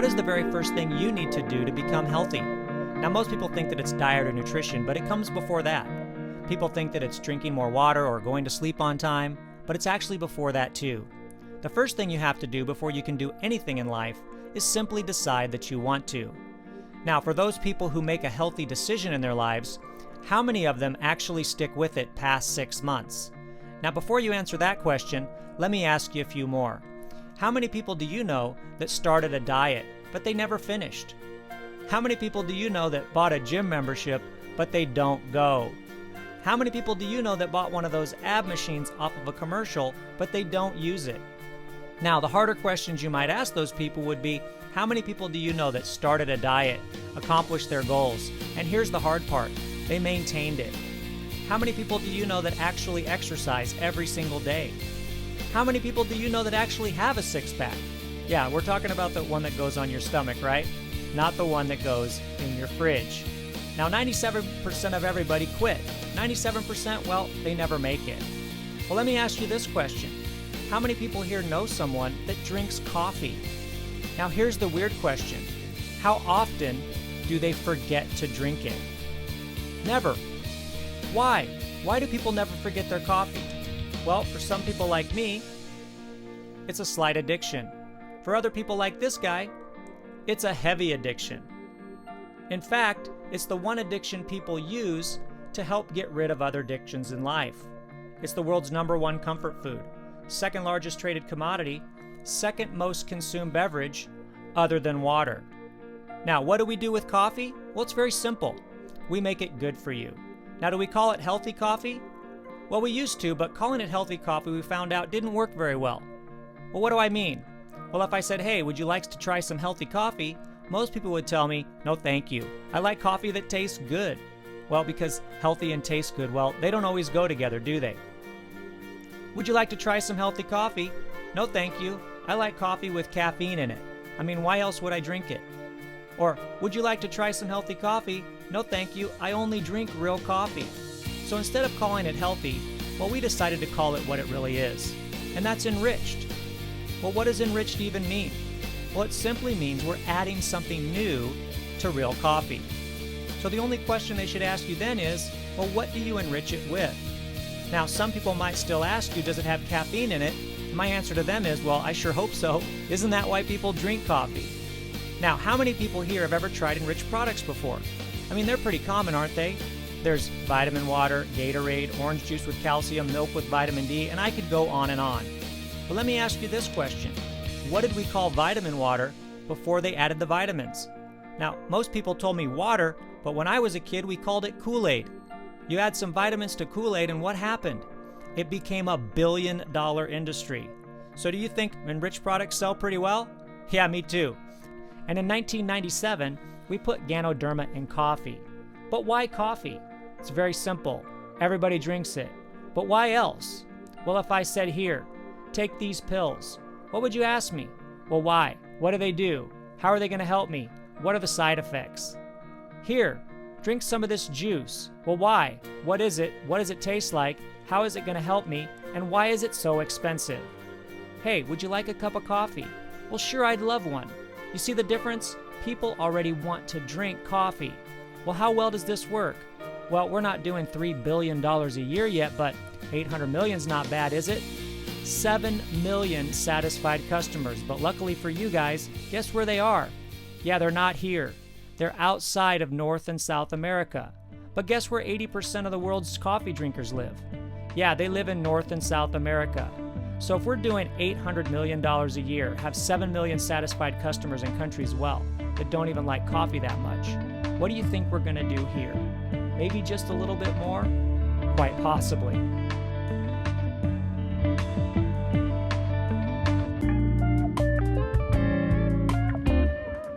is the very first thing you need to do to become healthy? Now, most people think that it's diet or nutrition, but it comes before that. People think that it's drinking more water or going to sleep on time, but it's actually before that too. The first thing you have to do before you can do anything in life is simply decide that you want to. Now, for those people who make a healthy decision in their lives, how many of them actually stick with it past 6 months? Now, before you answer that question, let me ask you a few more. How many people do you know that started a diet, but they never finished? How many people do you know that bought a gym membership, but they don't go? How many people do you know that bought one of those ab machines off of a commercial, but they don't use it? Now, the harder questions you might ask those people would be, how many people do you know that started a diet, accomplished their goals, and here's the hard part, they maintained it? How many people do you know that actually exercise every single day? How many people do you know that actually have a six-pack? Yeah, we're talking about the one that goes on your stomach, right? Not the one that goes in your fridge. Now, 97% of everybody quit. 97%, well, they never make it. Well, let me ask you this question. How many people here know someone that drinks coffee? Now, here's the weird question. How often do they forget to drink it? Never. Why? Why do people never forget their coffee? Well, for some people like me, it's a slight addiction. For other people like this guy, it's a heavy addiction. In fact, it's the one addiction people use to help get rid of other addictions in life. It's the world's #1 comfort food, second largest traded commodity, second most consumed beverage other than water. Now, what do we do with coffee? Well, it's very simple. We make it good for you. Now, do we call it healthy coffee? Well, we used to, but calling it healthy coffee we found out didn't work very well. Well, what do I mean? Well, if I said, hey, would you like to try some healthy coffee? Most people would tell me, no thank you. I like coffee that tastes good. Well, because healthy and taste good, well, they don't always go together, do they? Would you like to try some healthy coffee? No thank you. I like coffee with caffeine in it. I mean, why else would I drink it? Or, would you like to try some healthy coffee? No thank you. I only drink real coffee. So instead of calling it healthy, well, we decided to call it what it really is. And that's enriched. Well, what does enriched even mean? Well, it simply means we're adding something new to real coffee. So the only question they should ask you then is, well, what do you enrich it with? Now, some people might still ask you, does it have caffeine in it? My answer to them is, well, I sure hope so. Isn't that why people drink coffee? Now, how many people here have ever tried enriched products before? I mean, they're pretty common, aren't they? There's vitamin water, Gatorade, orange juice with calcium, milk with vitamin D, and I could go on and on. But let me ask you this question. What did we call vitamin water before they added the vitamins? Now, most people told me water, but when I was a kid, we called it Kool-Aid. You add some vitamins to Kool-Aid, and what happened? It became a billion-dollar industry. So do you think enriched products sell pretty well? Yeah, me too. And in 1997, we put Ganoderma in coffee. But why coffee? It's very simple. Everybody drinks it. But why else? Well, if I said, here, take these pills, what would you ask me? Well, why? What do they do? How are they going to help me? What are the side effects? Here, drink some of this juice. Well, why? What is it? What does it taste like? How is it going to help me? And why is it so expensive? Hey, would you like a cup of coffee? Well, sure, I'd love one. You see the difference? People already want to drink coffee. Well, how well does this work? Well, we're not doing $3 billion a year yet, but 800 million's not bad, is it? 7 million satisfied customers. But luckily for you guys, guess where they are? Yeah, they're not here. They're outside of North and South America. But guess where 80% of the world's coffee drinkers live? Yeah, they live in North and South America. So if we're doing $800 million a year, have 7 million satisfied customers in countries, well, that don't even like coffee that much, what do you think we're going to do here? Maybe just a little bit more? Quite possibly.